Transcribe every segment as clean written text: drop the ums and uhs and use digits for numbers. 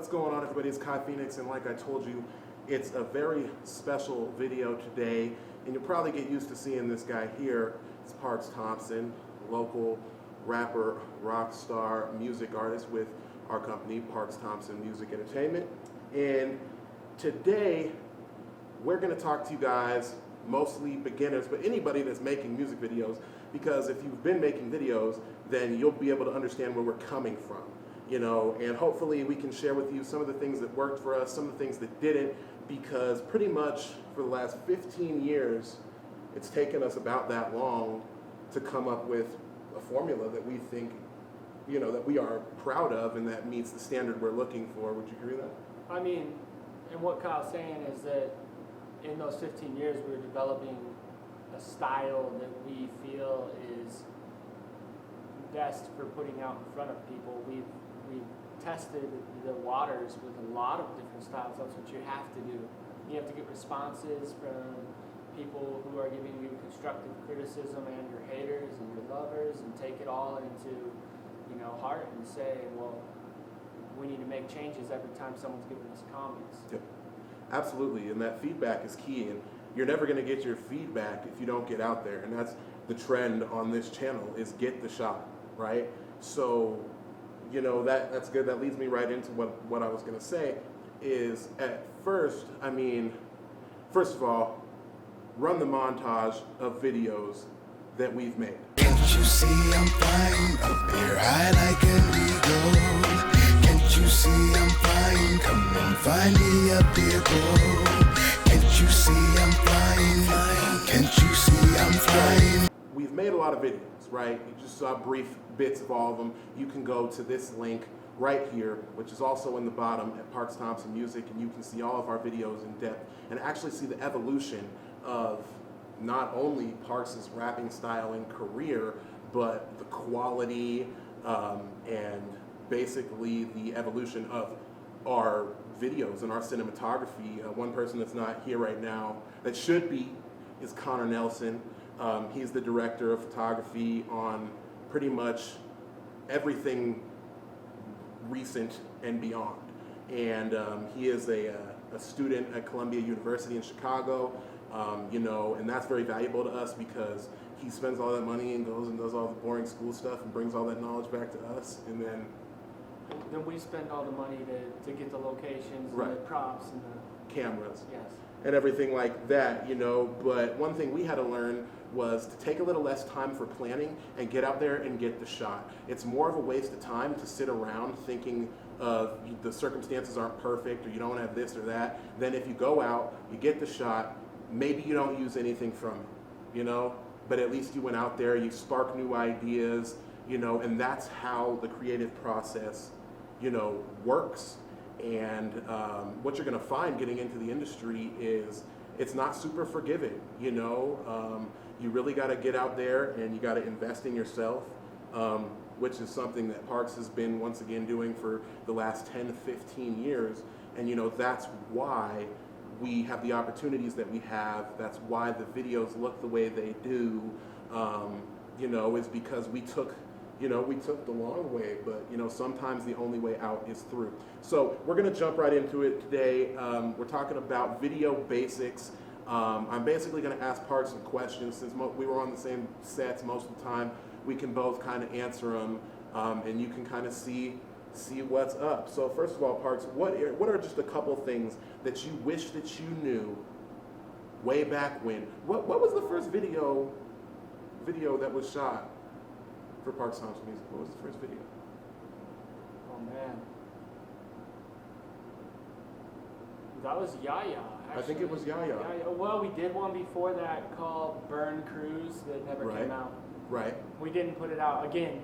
What's going on, everybody? It's Kai Phoenix, and like I told you, it's a very special video today, and you'll probably get used to seeing this guy here. It's Parks Thomson, local rapper, rock star, music artist with our company, Parks Thomson Music Entertainment. And today, we're going to talk to you guys, mostly beginners, but anybody that's making music videos, because if you've been making videos, then you'll be able to understand where we're coming from. You know, and hopefully we can share with you some of the things that worked for us, some of the things that didn't, because pretty much for the last 15 years, it's taken us about that long to come up with a formula that we think, you know, that we are proud of and that meets the standard we're looking for. Would you agree with that? I mean, and what Kyle's saying is that in those 15 years, we're developing a style that we feel is best for putting out in front of people. We've tested the waters with a lot of different styles. That's what you have to do. You have to get responses from people who are giving you constructive criticism and your haters and your lovers, and take it all into, you know, heart and say, well, we need to make changes every time someone's giving us comments. Yep. Absolutely, and that feedback is key, and you're never going to get your feedback if you don't get out there, and that's the trend on this channel, is get the shot, right? So, you know, that's good. That leads me right into what I was going to say is, at first, I mean, first of all, run the montage of videos that we've made. Can't you see I'm flying up here high like an eagle? Can't you see I'm flying? Come and find me up here, bro. Can't you see I'm flying? Can't you see I'm flying? We've made a lot of videos, right? You just saw brief bits of all of them. You can go to this link right here, which is also in the bottom at Parks Thomson Music, and you can see all of our videos in depth and actually see the evolution of not only Parks' rapping style and career, but the quality and basically the evolution of our videos and our cinematography. One person that's not here right now that should be is Connor Nelson. He's the director of photography on pretty much everything recent and beyond. And he is a student at Columbia University in Chicago, you know, and that's very valuable to us because he spends all that money and goes and does all the boring school stuff and brings all that knowledge back to us. And then we spend all the money to get the locations, right, and the props and the cameras. Yes. And everything like that, you know. But one thing we had to learn was to take a little less time for planning and get out there and get the shot. It's more of a waste of time to sit around thinking the circumstances aren't perfect or you don't have this or that. Then if you go out, you get the shot, maybe you don't use anything from it, you know, but at least you went out there, you spark new ideas, you know, and that's how the creative process, you know, works. And what you're going to find getting into the industry is it's not super forgiving, you know. You really got to get out there and you got to invest in yourself, which is something that Parks has been once again doing for the last 10 to 15 years. And, you know, that's why we have the opportunities that we have. That's why the videos look the way they do, you know, is because we took the long way, but, you know, sometimes the only way out is through. So we're going to jump right into it today. We're talking about video basics. I'm basically going to ask Parks some questions. Since we were on the same sets most of the time, we can both kind of answer them, and you can kind of see what's up. So first of all, Parks, what are just a couple things that you wish that you knew way back when? What was the first video that was shot for Parks Thomson Music? What was the first video? Oh man, that was Yaya. Actually. I think it was Yaya. Well, we did one before that called Burn Cruise that never came out. Right. We didn't put it out. Again,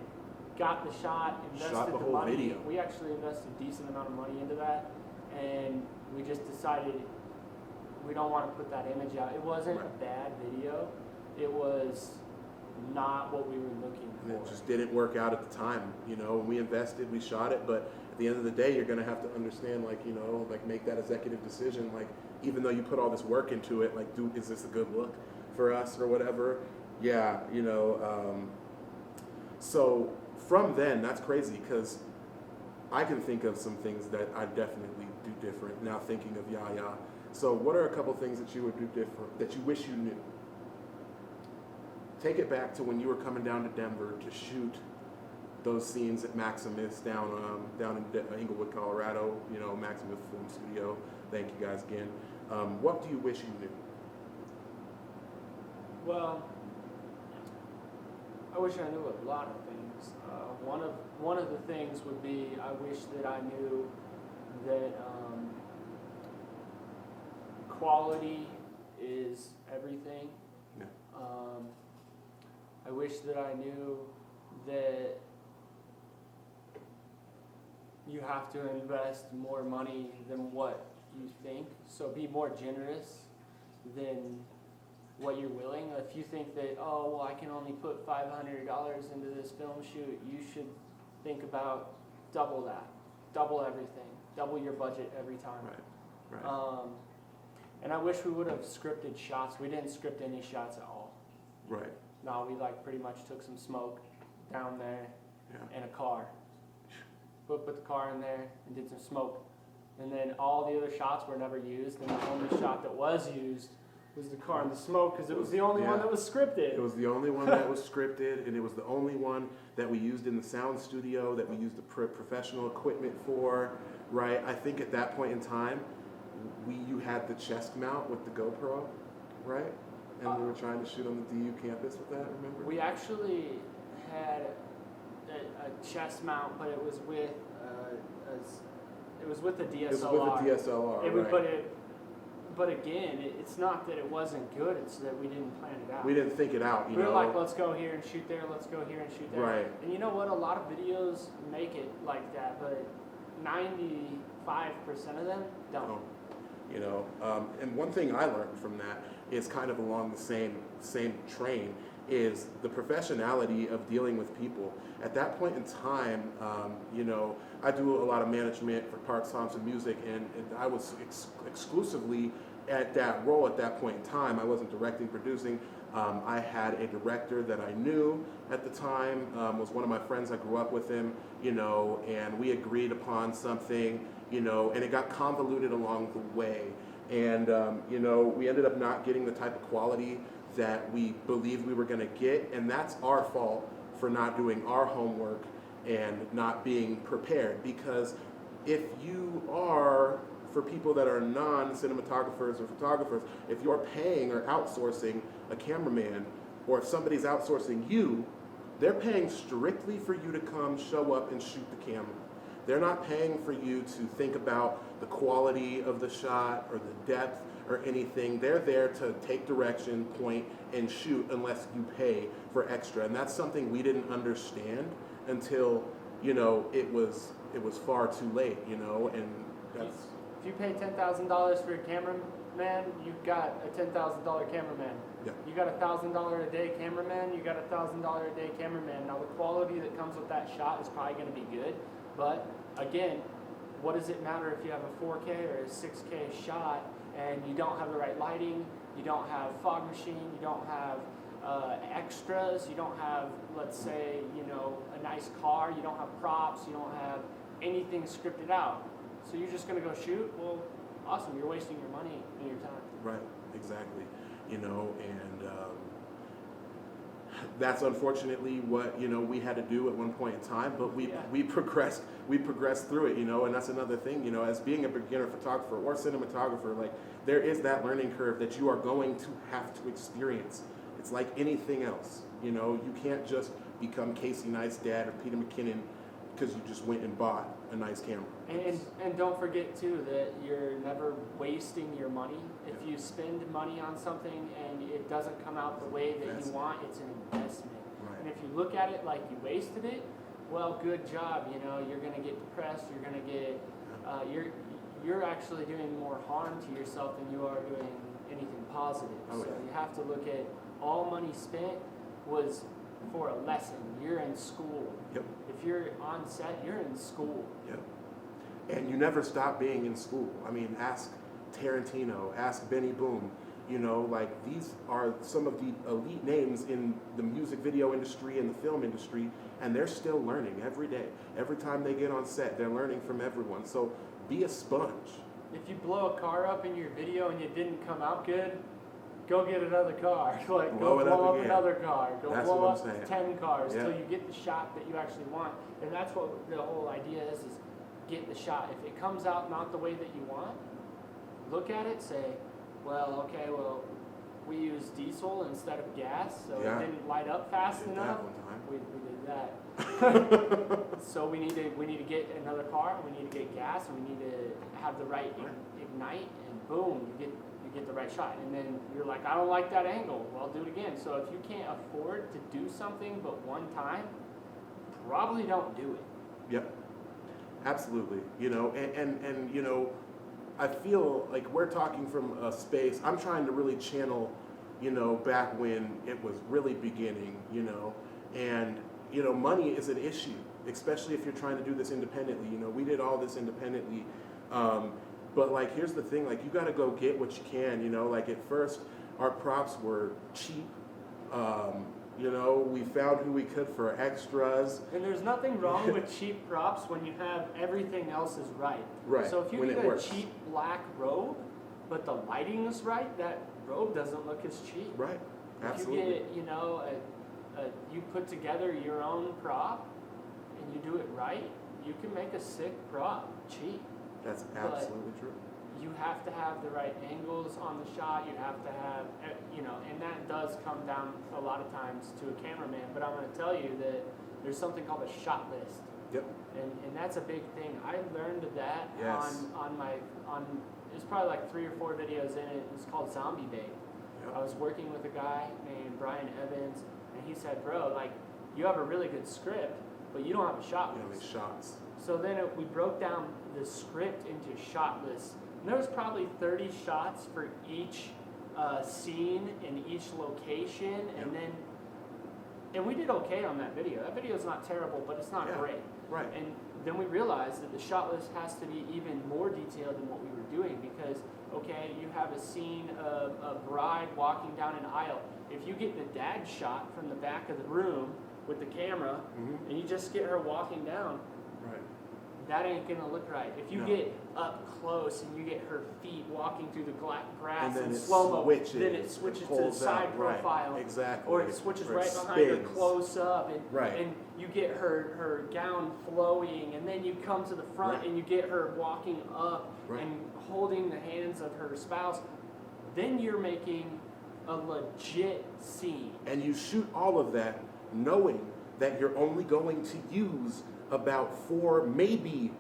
got the shot, invested the whole money. video. We actually invested a decent amount of money into that, and we just decided we don't want to put that image out. It wasn't a bad video. It was not what we were looking for. It just didn't work out at the time. You know, we invested, we shot it, but at the end of the day, you're going to have to understand, like, you know, like make that executive decision. Like, even though you put all this work into it, like, is this a good look for us or whatever? Yeah, you know. So from then, that's crazy because I can think of some things that I definitely do different now thinking of Yaya. So what are a couple things that you would do different, that you wish you knew? Take it back to when you were coming down to Denver to shoot those scenes at Maximus down in Inglewood, Colorado, Maximus Film Studio. Thank you guys again. What do you wish you knew? Well, I wish I knew a lot of things. One of the things would be I wish that I knew that quality is everything. Yeah. I wish that I knew that you have to invest more money than what you think. So be more generous than what you're willing. If you think that, oh, well, I can only put $500 into this film shoot, you should think about double that, double everything, double your budget every time. Right. And I wish we would have scripted shots. We didn't script any shots at all. Right. No, we pretty much took some smoke down there and a car. Put the car in there and did some smoke. And then all the other shots were never used, and the only shot that was used was the car and the smoke, because it was the only one that was scripted. It was the only one that was scripted, and it was the only one that we used in the sound studio, that we used the professional equipment for, right? I think at that point in time, you had the chest mount with the GoPro, right? And we were trying to shoot on the DU campus with that, remember? We actually had a chest mount, but it was with the DSLR. It was with the DSLR, right. But again, it's not that it wasn't good, it's that we didn't plan it out. We didn't think it out, We were like, let's go here and shoot there, let's go here and shoot there. Right. And you know what? A lot of videos make it like that, but 95% of them don't. And one thing I learned from that is kind of along the same train is the professionality of dealing with people. At that point in time, I do a lot of management for Parks Thomson Music, and I was exclusively at that role at that point in time. I wasn't directing, producing. I had a director that I knew at the time, was one of my friends. I grew up with him, and we agreed upon something, and it got convoluted along the way. And, we ended up not getting the type of quality that we believed we were going to get, and that's our fault for not doing our homework and not being prepared. Because if you are, for people that are non-cinematographers or photographers, if you're paying or outsourcing a cameraman, or if somebody's outsourcing you, they're paying strictly for you to come, show up, and shoot the camera. They're not paying for you to think about the quality of the shot or the depth or anything. They're there to take direction, point, and shoot unless you pay for extra. And that's something we didn't understand until, it was far too late, and that's... If you pay $10,000 for a cameraman, you've got a $10,000 cameraman. Yeah. You got a $1,000 a day cameraman, you got a $1,000 a day cameraman. Now the quality that comes with that shot is probably going to be good, but again, what does it matter if you have a 4K or a 6K shot and you don't have the right lighting, you don't have fog machine, you don't have extras, you don't have, let's say, a nice car, you don't have props, you don't have anything scripted out. So you're just going to go shoot? Well, awesome, you're wasting your money and your time. Right, exactly. And that's unfortunately what we had to do at one point in time, but we progressed through it, and that's another thing, as being a beginner photographer or cinematographer, like there is that learning curve that you are going to have to experience. It's like anything else, you can't just become Casey Neistat or Peter McKinnon because you just went and bought a nice camera. And don't forget too that you're never wasting your money. If you spend money on something and it doesn't come out the way that you want, it's an investment. Right. And if you look at it like you wasted it, well, good job. You're going to get depressed. You're going to get you're actually doing more harm to yourself than you are doing anything positive. So you have to look at all money spent was for a lesson. You're in school. Yep. If you're on set, you're in school. Yep. And you never stop being in school. I mean, ask Tarantino, ask Benny Boom, You know, like these are some of the elite names in the music video industry and the film industry, and they're still learning every day. Every time they get on set, they're learning from everyone. So be a sponge. If you blow a car up in your video and it didn't come out good, go get another car. Like Blow go it up blow up again. another car. Go That's blow what I'm up saying. 10 cars Yeah. till you get the shot that you actually want. And that's what the whole idea is get the shot. If it comes out not the way that you want, look at it, say, well, okay, well, we used diesel instead of gas, so Yeah. it didn't light up fast Did enough. that one time. We did that. So we need to get another car, we need to get gas, and we need to have the right ignite, and boom, you get the right shot. And then you're like, I don't like that angle. Well, do it again. So if you can't afford to do something but one time, probably don't do it. Yep, absolutely. You know, and you know, I feel like we're talking from a space. I'm trying to really channel, you know, back when it was really beginning. You know, and you know, money is an issue, especially if you're trying to do this independently. You know, we did all this independently. But like, here's the thing, like you got to go get what you can, you know, like at first our props were cheap. You know, we found who we could for extras. And there's nothing wrong with cheap props when you have everything else is right. Right, So if you when get it a works. cheap black robe, but the lighting is right, that robe doesn't look as cheap. Right, absolutely. If you get, you know, you put together your own prop and you do it right, you can make a sick prop cheap. That's absolutely true. You have to have the right angles on the shot. You have to have, you know, and that does come down a lot of times to a cameraman. But I'm going to tell you that there's something called a shot list. Yep. And that's a big thing. I learned that Yes. on it's probably like 3 or 4 videos in it. It's called Zombie Bait. Yep. I was working with a guy named Brian Evans, and he said, bro, like, you have a really good script, but you don't have a shot You know, list. these shots. So then we broke down the script into shot lists. And there was probably 30 shots for each scene in each location, and we did okay on that video. That video is not terrible, but it's not Yeah. great. Right. And then we realized that the shot list has to be even more detailed than what we were doing because, okay, you have a scene of a bride walking down an aisle. If you get the dad shot from the back of the room with the camera, Mhm. and you just get her walking down, Right. that ain't gonna look right. If you No. get up close and you get her feet walking through the grass And then in it slow-mo, switches, then it switches it to the pulls side out, right, profile. exactly. Or it switches Or it right behind her spins. close up. And, Right. and you get her gown flowing, and then you come to the front Right. and you get her walking up Right. and holding the hands of her spouse. Then you're making a legit scene. And you shoot all of that knowing that you're only going to use about 4, maybe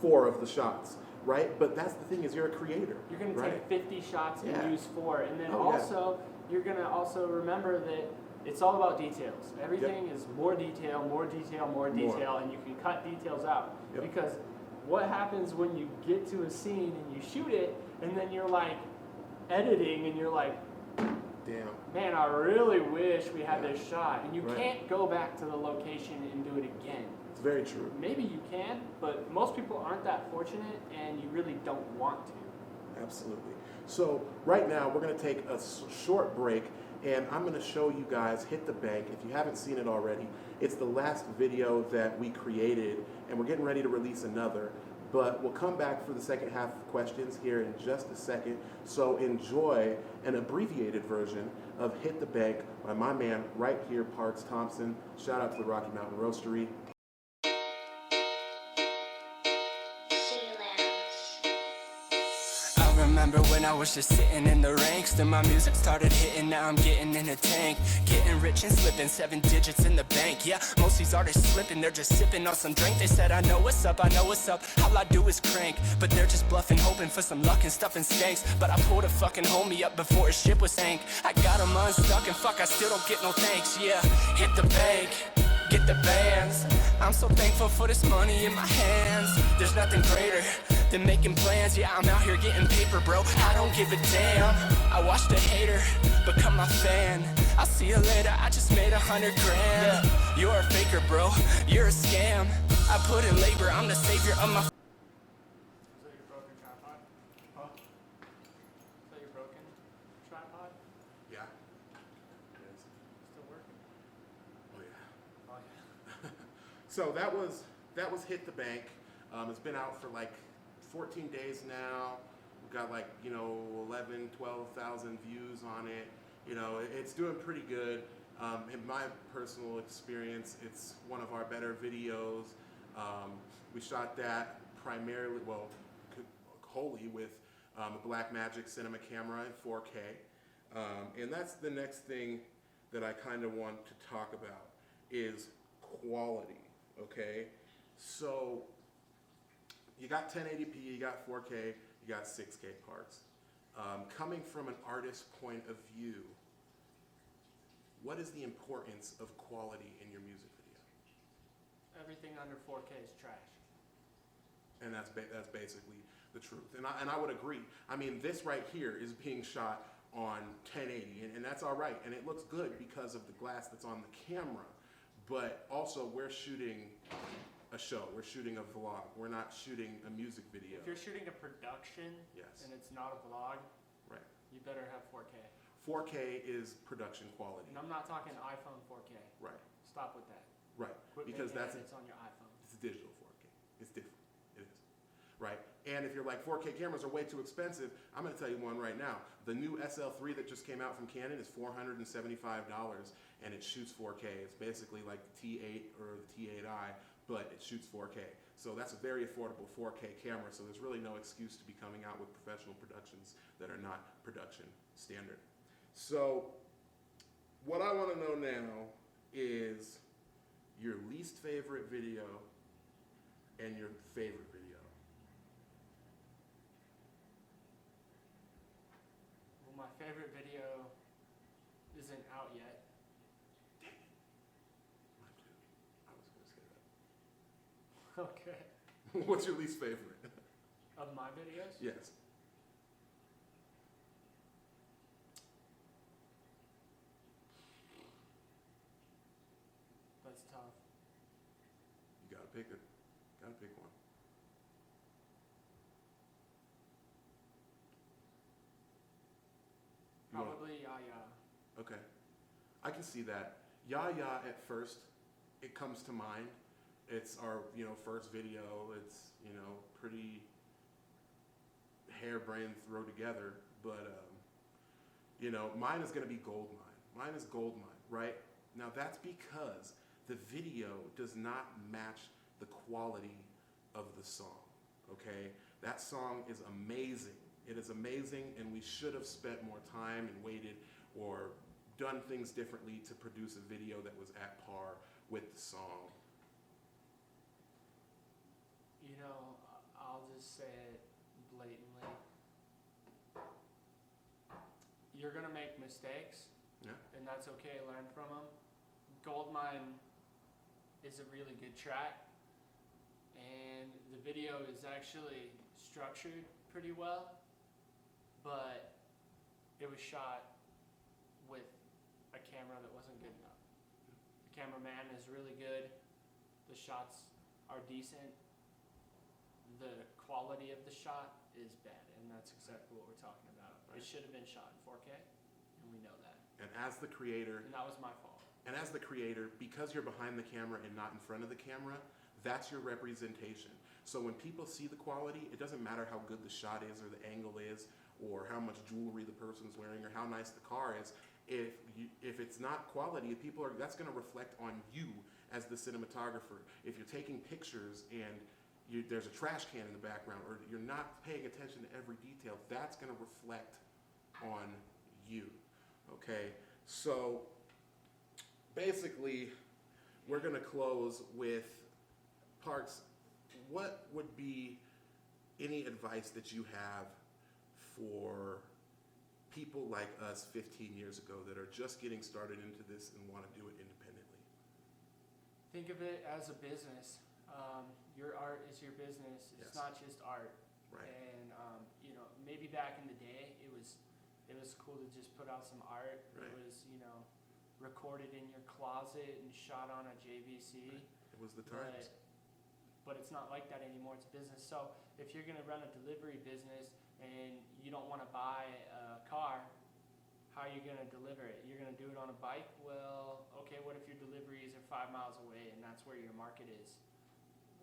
4 of the shots, right? But that's the thing, is you're a creator. You're going to right? take 50 shots and Yeah. use 4. And then Oh, yeah. also, you're going to also remember that it's all about details. Everything is more detail, more detail, more detail, and you can cut details out. Yep. Because what happens when you get to a scene and you shoot it, and then you're like editing, and you're like, Damn. man, I really wish we had Yeah. this shot. And you Right. can't go back to the location and do it again. It's very true. Maybe you can, but most people aren't that fortunate, and you really don't want to. Absolutely. So right now we're going to take a short break, and I'm going to show you guys Hit the Bank. If you haven't seen it already, it's the last video that we created, and we're getting ready to release another. But we'll come back for the second half of questions here in just a second. So enjoy an abbreviated version of Hit the Bank by my man right here, Parks Thomson. Shout out to the Rocky Mountain Roastery. I remember when I was just sitting in the ranks, then my music started hitting, now I'm getting in a tank. Getting rich and slipping 7 digits in the bank. Yeah, most these artists slipping, they're just sipping on some drink. They said, I know what's up, all I do is crank. But they're just bluffing, hoping for some luck and stuffing skanks. But I pulled a fucking homie up before his ship was sank. I got him unstuck and fuck, I still don't get no thanks. Yeah, hit the bank, get the bands. I'm so thankful for this money in my hands. There's nothing greater than making plans. Yeah, I'm out here getting paper, bro, I don't give a damn. I watched a hater become my fan. I'll see you later, I just made 100 grand. You're a faker, bro, you're a scam. I put in labor, I'm the savior of my... Is that your broken tripod? Huh? Is that your broken tripod? So that was Hit the Bank. It's been out for like 14 days now. We've got like 11, 12,000 views on it. It's doing pretty good. In my personal experience, it's one of our better videos. We shot that primarily, wholly with a Blackmagic cinema camera in 4K. And that's the next thing that I kind of want to talk about is quality, okay? So you got 1080p, you got 4K, you got 6K parts. Coming from an artist's point of view, what is the importance of quality in your music video? Everything under 4K is trash. And that's basically the truth. And I would agree. I mean, this right here is being shot on 1080, and that's all right. And it looks good because of the glass that's on the camera. But also, we're shooting a show. We're shooting a vlog. We're not shooting a music video. If you're shooting a production Yes. and it's not a vlog, Right. you better have 4K. 4K is production quality. And I'm not talking iPhone 4K. Right. Stop with that. Right. Quit Because making that's edits on your iPhone. it's digital 4K. It's different. It is. Right? And if you're like 4K cameras are way too expensive, I'm going to tell you one right now. The new SL3 that just came out from Canon is $475 and it shoots 4K. It's basically like the T8 or the T8i, but it shoots 4K. So that's a very affordable 4K camera, so there's really no excuse to be coming out with professional productions that are not production standard. So what I want to know now is your least favorite video and your favorite video. Well, my favorite video isn't out yet. Dang it. Mine too. I was going to say Okay. that. What's your least favorite? Of my videos? Yes. That's tough. You gotta pick it. Gotta pick one. You wanna- Probably Okay. I can see that. Ya Ya at first, it comes to mind. It's our, first video. It's, pretty harebrained throw together, but mine is gonna be Goldmine. Mine is Goldmine, right? Now that's because the video does not match the quality of the song, okay? That song is amazing. It is amazing, and we should have spent more time and waited or done things differently to produce a video that was at par with the song. I'll just say it blatantly. You're gonna make mistakes, Yeah? and that's okay. Learn from them. Goldmine is a really good track, and the video is actually structured pretty well, but it was shot with a camera that wasn't good enough. The cameraman is really good. The shots are decent. The quality of the shot is bad, and that's exactly what we're talking about. Right. It should have been shot in 4K, and we know that. And as the creator, And that was my fault. because you're behind the camera and not in front of the camera, that's your representation. So when people see the quality, it doesn't matter how good the shot is or the angle is or how much jewelry the person's wearing or how nice the car is. If it's not quality, that's going to reflect on you as the cinematographer. If you're taking pictures and there's a trash can in the background or you're not paying attention to every detail, that's going to reflect on you. Okay? So basically, we're going to close with Parks. What would be any advice that you have for people like us 15 years ago that are just getting started into this and want to do it independently? Think of it as a business. Your art is your business. It's Yes. not just art. Right. And maybe back in the day, it was cool to just put out some art. Right. It was recorded in your closet and shot on a JVC. Right. It was the times. But it's not like that anymore. It's business. So if you're going to run a delivery business and you don't want to buy a car, how are you going to deliver it? You're going to do it on a bike? Well, okay, what if your deliveries are 5 miles away and that's where your market is?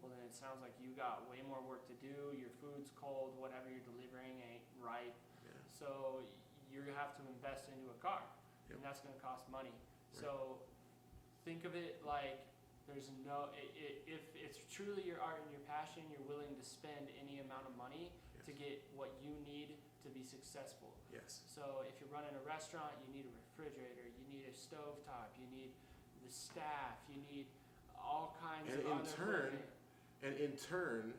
Well, then it sounds like you got way more work to do. Your food's cold, whatever you're delivering ain't ripe. Yeah. So you have to invest into a car, Yep. and that's going to cost money. Right. So think of it like there's no, if it's truly your art and your passion, you're willing to spend any amount of money to get what you need to be successful. Yes. So if you're running a restaurant, you need a refrigerator, you need a stovetop, you need the staff, you need all kinds And of other equipment. And in turn,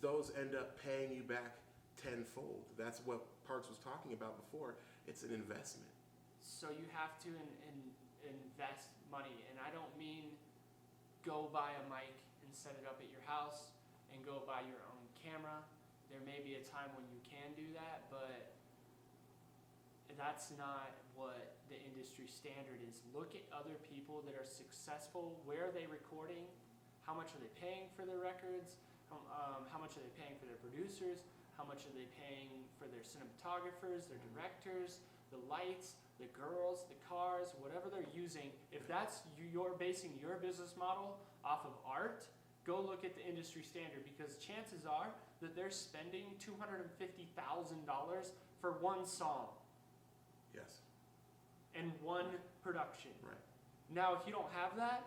those end up paying you back tenfold. That's what Parks was talking about before. It's an investment. So you have to invest money, and I don't mean go buy a mic and set it up at your house and go buy your own camera. There may be a time when you can do that, but that's not what the industry standard is. Look at other people that are successful. Where are they recording? How much are they paying for their records? How much are they paying for their producers? How much are they paying for their cinematographers, their directors, the lights, the girls, the cars, whatever they're using? If that's you're basing your business model off of art, go look at the industry standard, because chances are that they're spending $250,000 for one song Yes. and one production. Right. Now, if you don't have that,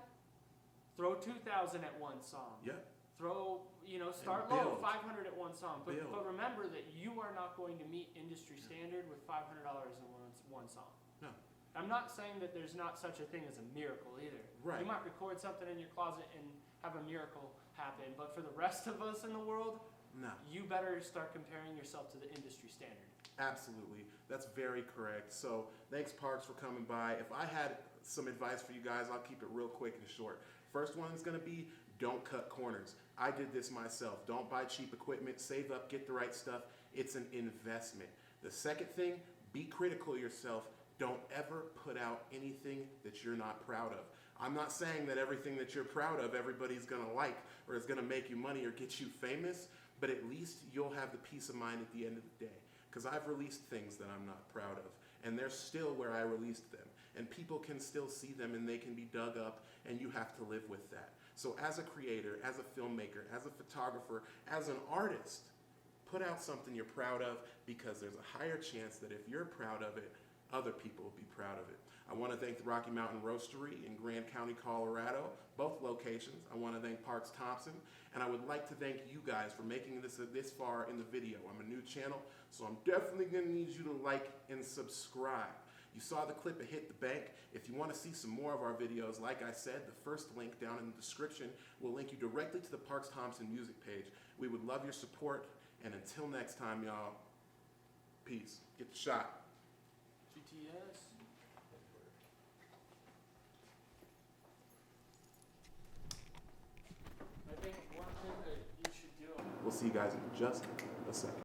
throw $2,000 at one song. Yep. Throw, start And low, build. $500 at one song. But Build. remember that you are not going to meet industry standard with $500 in one song. No. I'm not saying that there's not such a thing as a miracle either. Right. You might record something in your closet and have a miracle happen, but for the rest of us in the world, No. you better start comparing yourself to the industry standard. Absolutely. That's very correct. So thanks, Parks, for coming by. If I had some advice for you guys, I'll keep it real quick and short. First one is going to be, don't cut corners. I did this myself. Don't buy cheap equipment. Save up, get the right stuff. It's an investment. The second thing, be critical of yourself. Don't ever put out anything that you're not proud of. I'm not saying that everything that you're proud of, everybody's gonna like, or is gonna make you money or get you famous, but at least you'll have the peace of mind at the end of the day. Because I've released things that I'm not proud of, and they're still where I released them. And people can still see them, and they can be dug up, and you have to live with that. So as a creator, as a filmmaker, as a photographer, as an artist, put out something you're proud of, because there's a higher chance that if you're proud of it, other people will be proud of it. I want to thank the Rocky Mountain Roastery in Grand County, Colorado, both locations. I want to thank Parks Thomson, and I would like to thank you guys for making this far in the video. I'm a new channel, so I'm definitely going to need you to like and subscribe. You saw the clip of Hit the Bank. If you want to see some more of our videos, like I said, the first link down in the description will link you directly to the Parks Thomson music page. We would love your support, and until next time, y'all, peace. Get the shot. GTS. I think one thing that you should do. We'll see you guys in just a second.